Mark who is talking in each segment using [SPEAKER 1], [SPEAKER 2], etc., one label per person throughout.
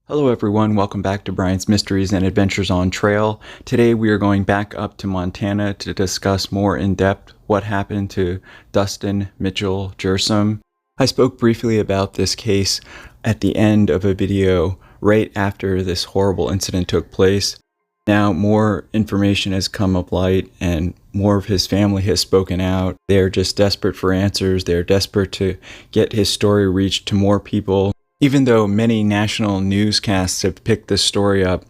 [SPEAKER 1] Hello everyone, welcome back to Brian's Mysteries and Adventures on Trail. Today we are going back up to Montana to discuss more in depth what happened to Dustin Mitchell Kjersem. I spoke briefly about this case at the end of a video right after this horrible incident took place. Now more information has come up light and more of his family has spoken out. They're just desperate for answers. They're desperate to get his story reached to more people. Even though many national newscasts have picked this story up,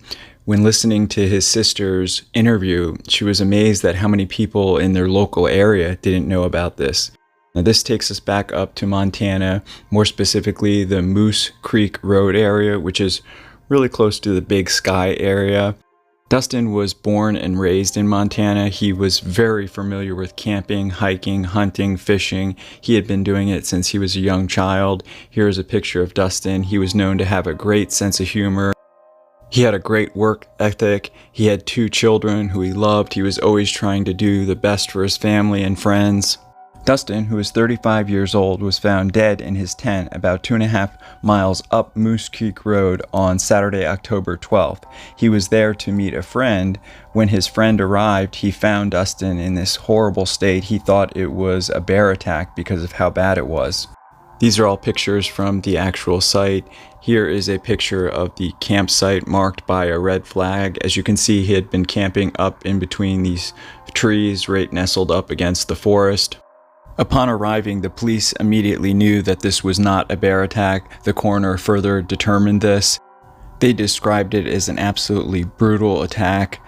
[SPEAKER 1] when listening to his sister's interview, she was amazed at how many people in their local area didn't know about this. Now this takes us back up to Montana, more specifically the Moose Creek Road area, which is really close to the Big Sky area. Dustin was born and raised in Montana. He was very familiar with camping, hiking, hunting, fishing. He had been doing it since he was a young child. Here is a picture of Dustin. He was known to have a great sense of humor. He had a great work ethic. He had 2 children who he loved. He was always trying to do the best for his family and friends. Dustin, who is 35 years old, was found dead in his tent about 2.5 miles up Moose Creek Road on Saturday, October 12th. He was there to meet a friend. When his friend arrived, he found Dustin in this horrible state. He thought it was a bear attack because of how bad it was. These are all pictures from the actual site. Here is a picture of the campsite marked by a red flag. As you can see, he had been camping up in between these trees, right nestled up against the forest. Upon arriving, the police immediately knew that this was not a bear attack. The coroner further determined this. They described it as an absolutely brutal attack.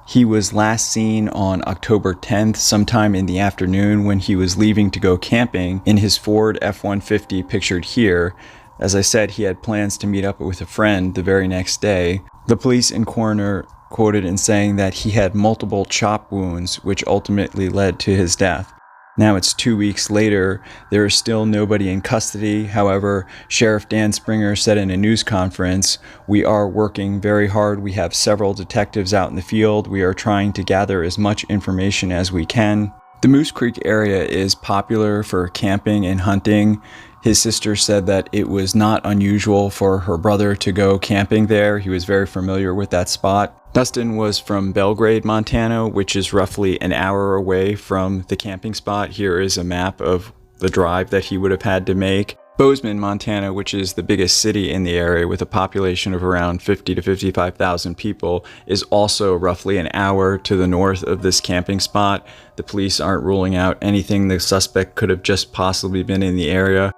[SPEAKER 1] He was last seen on October 10th, sometime in the afternoon, when he was leaving to go camping in his Ford F-150 pictured here. As I said, he had plans to meet up with a friend the very next day. The police and coroner quoted in saying that he had multiple chop wounds, which ultimately led to his death. Now it's 2 weeks later. There is still nobody in custody. However, Sheriff Dan Springer said in a news conference, "We are working very hard. We have several detectives out in the field. We are trying to gather as much information as we can." The Moose Creek area is popular for camping and hunting. His sister said that it was not unusual for her brother to go camping there. He was very familiar with that spot. Dustin was from Belgrade, Montana, which is roughly an hour away from the camping spot. Here is a map of the drive that he would have had to make. Bozeman, Montana, which is the biggest city in the area with a population of around 50 to 55,000 people, is also roughly an hour to the north of this camping spot. The police aren't ruling out anything. The suspect could have just possibly been in the area.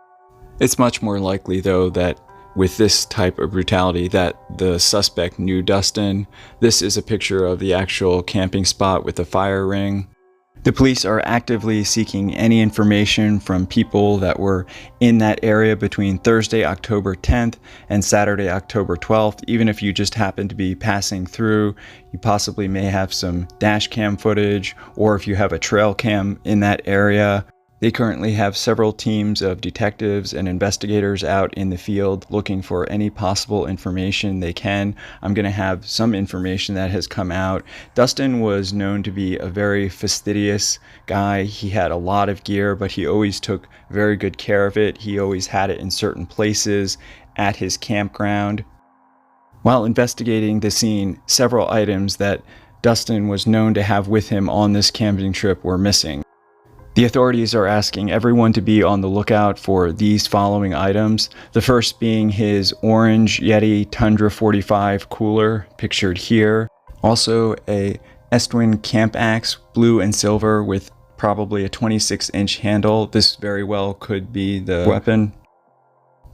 [SPEAKER 1] It's much more likely, though, that with this type of brutality that the suspect knew Dustin. This is a picture of the actual camping spot with the fire ring. The police are actively seeking any information from people that were in that area between Thursday, October 10th and Saturday, October 12th. Even if you just happen to be passing through, you possibly may have some dash cam footage, or if you have a trail cam in that area. They currently have several teams of detectives and investigators out in the field looking for any possible information they can. I'm going to have some information that has come out. Dustin was known to be a very fastidious guy. He had a lot of gear, but he always took very good care of it. He always had it in certain places at his campground. While investigating the scene, several items that Dustin was known to have with him on this camping trip were missing. The authorities are asking everyone to be on the lookout for these following items. The first being his orange Yeti Tundra 45 cooler, pictured here. Also a Estwin camp axe, blue and silver, with probably a 26-inch handle. This very well could be the weapon.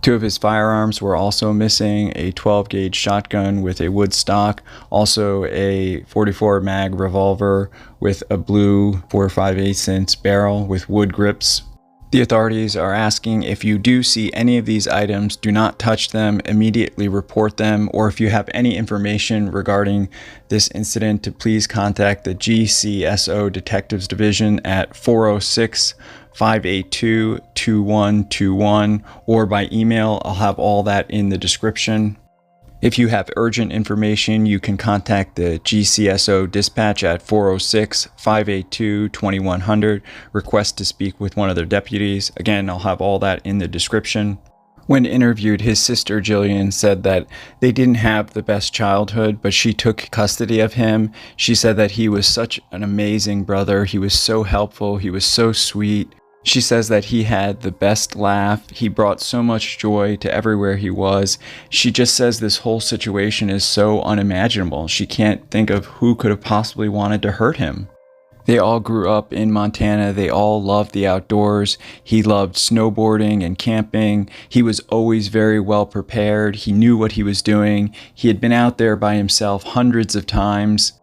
[SPEAKER 1] 2 of his firearms were also missing, a 12-gauge shotgun with a wood stock, also a 44 mag revolver with a blue 4 5/8" barrel with wood grips. The authorities are asking if you do see any of these items, do not touch them, immediately report them, or if you have any information regarding this incident, to please contact the GCSO Detectives Division at 406-582-2121 or by email. I'll have all that in the description. If you have urgent information, you can contact the GCSO dispatch at 406-582-2100. Request to speak with one of their deputies. Again, I'll have all that in the description. When interviewed, his sister Jillian said that they didn't have the best childhood, but she took custody of him. She said that he was such an amazing brother. He was so helpful. He was so sweet. She says that he had the best laugh. He brought so much joy to everywhere he was. She just says this whole situation is so unimaginable. She can't think of who could have possibly wanted to hurt him. They all grew up in Montana. They all loved the outdoors. He loved snowboarding and camping. He was always very well prepared. He knew what he was doing. He had been out there by himself hundreds of times.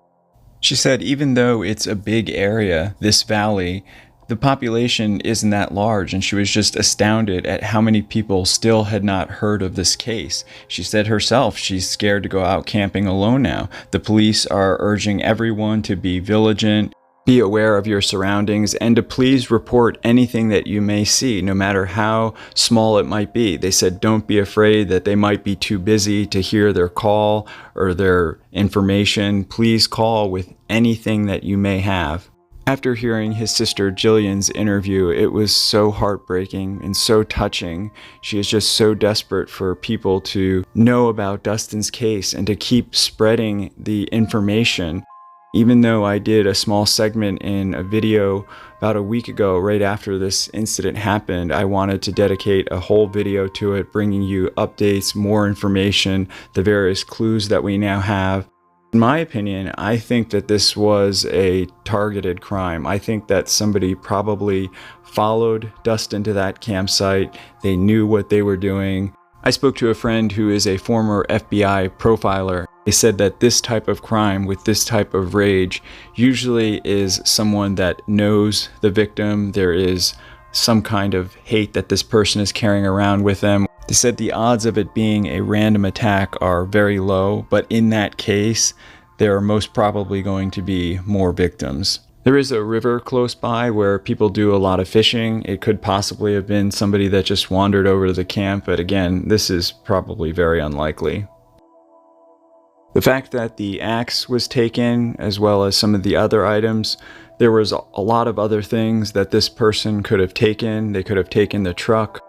[SPEAKER 1] She said even though it's a big area, this valley, the population isn't that large, and she was just astounded at how many people still had not heard of this case. She said herself she's scared to go out camping alone now. The police are urging everyone to be vigilant, be aware of your surroundings, and to please report anything that you may see, no matter how small it might be. They said don't be afraid that they might be too busy to hear their call or their information. Please call with anything that you may have. After hearing his sister Jillian's interview, it was so heartbreaking and so touching. She is just so desperate for people to know about Dustin's case and to keep spreading the information. Even though I did a small segment in a video about a week ago, right after this incident happened, I wanted to dedicate a whole video to it, bringing you updates, more information, the various clues that we now have. In my opinion, I think that this was a targeted crime. I think that somebody probably followed Dustin to that campsite. They knew what they were doing. I spoke to a friend who is a former FBI profiler. They said that this type of crime with this type of rage usually is someone that knows the victim. There is some kind of hate that this person is carrying around with them. They said the odds of it being a random attack are very low, but in that case, there are most probably going to be more victims. There is a river close by where people do a lot of fishing. It could possibly have been somebody that just wandered over to the camp, but again, this is probably very unlikely. The fact that the axe was taken, as well as some of the other items, there was a lot of other things that this person could have taken. They could have taken the truck.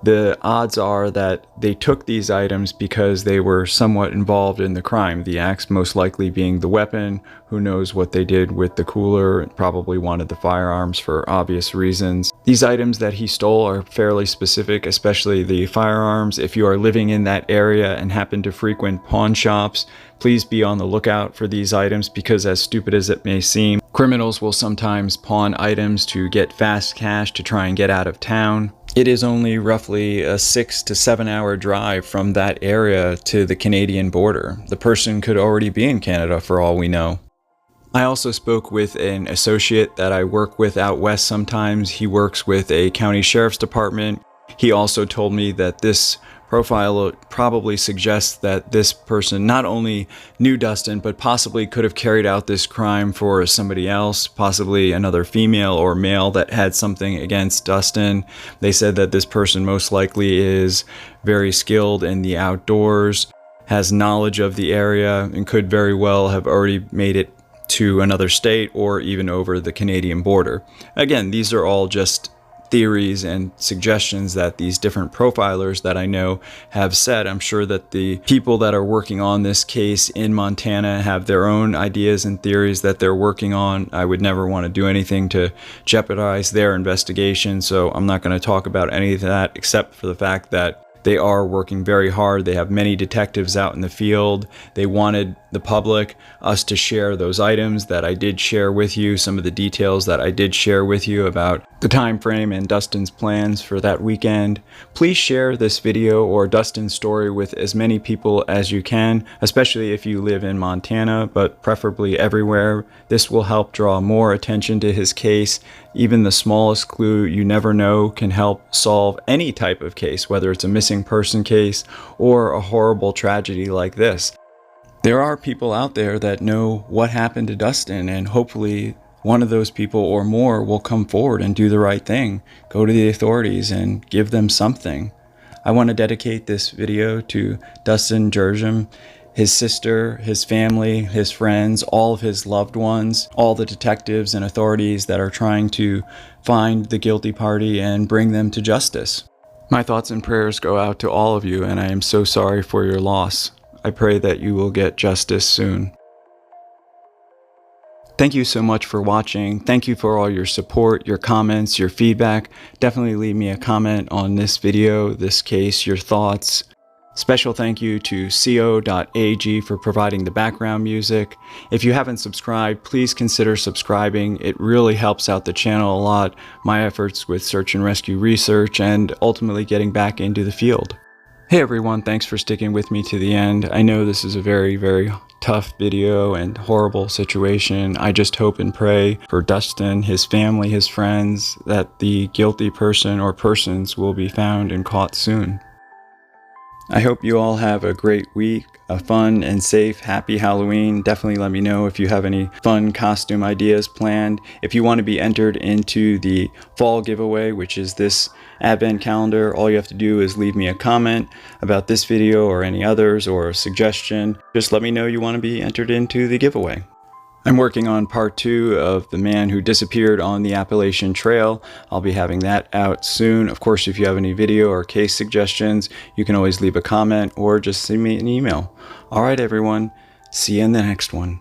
[SPEAKER 1] The odds are that they took these items because they were somewhat involved in the crime. The axe most likely being the weapon. Who knows what they did with the cooler? Probably wanted the firearms for obvious reasons. These items that he stole are fairly specific, especially the firearms. If you are living in that area and happen to frequent pawn shops, please be on the lookout for these items because, as stupid as it may seem, criminals will sometimes pawn items to get fast cash to try and get out of town. It is only roughly a 6 to 7 hour drive from that area to the Canadian border. The person could already be in Canada for all we know. I also spoke with an associate that I work with out west sometimes. He works with a county sheriff's department. He also told me that this profile probably suggests that this person not only knew Dustin, but possibly could have carried out this crime for somebody else, possibly another female or male that had something against Dustin. They said that this person most likely is very skilled in the outdoors, has knowledge of the area, and could very well have already made it to another state or even over the Canadian border. Again, these are all just theories and suggestions that these different profilers that I know have said. I'm sure that the people that are working on this case in Montana have their own ideas and theories that they're working on. I would never want to do anything to jeopardize their investigation, so I'm not going to talk about any of that except for the fact that they are working very hard. They have many detectives out in the field. They wanted the public, us to share those items that I did share with you, some of the details that I did share with you about the time frame and Dustin's plans for that weekend. Please share this video or Dustin's story with as many people as you can, especially if you live in Montana, but preferably everywhere. This will help draw more attention to his case. Even the smallest clue, you never know, can help solve any type of case, whether it's a missing person case or a horrible tragedy like this. There are people out there that know what happened to Dustin, and hopefully one of those people or more will come forward and do the right thing, go to the authorities and give them something. I want to dedicate this video to Dustin Kjersem, his sister, his family, his friends, all of his loved ones, all the detectives and authorities that are trying to find the guilty party and bring them to justice. My thoughts and prayers go out to all of you, and I am so sorry for your loss. I pray that you will get justice soon. Thank you so much for watching. Thank you for all your support, your comments, your feedback. Definitely leave me a comment on this video, this case, your thoughts. Special thank you to co.ag for providing the background music. If you haven't subscribed, please consider subscribing. It really helps out the channel a lot, my efforts with search and rescue research, and ultimately getting back into the field. Hey everyone, thanks for sticking with me to the end. I know this is a very tough video and horrible situation. I just hope and pray for Dustin, his family, his friends, that the guilty person or persons will be found and caught soon. I hope you all have a great week, a fun and safe, happy Halloween. Definitely let me know if you have any fun costume ideas planned. If you want to be entered into the fall giveaway, which is this advent calendar, all you have to do is leave me a comment about this video or any others, or a suggestion. Just let me know you want to be entered into the giveaway. I'm working on part 2 of The Man Who Disappeared on the Appalachian Trail. I'll be having that out soon. Of course, if you have any video or case suggestions, you can always leave a comment or just send me an email. All right, everyone. See you in the next one.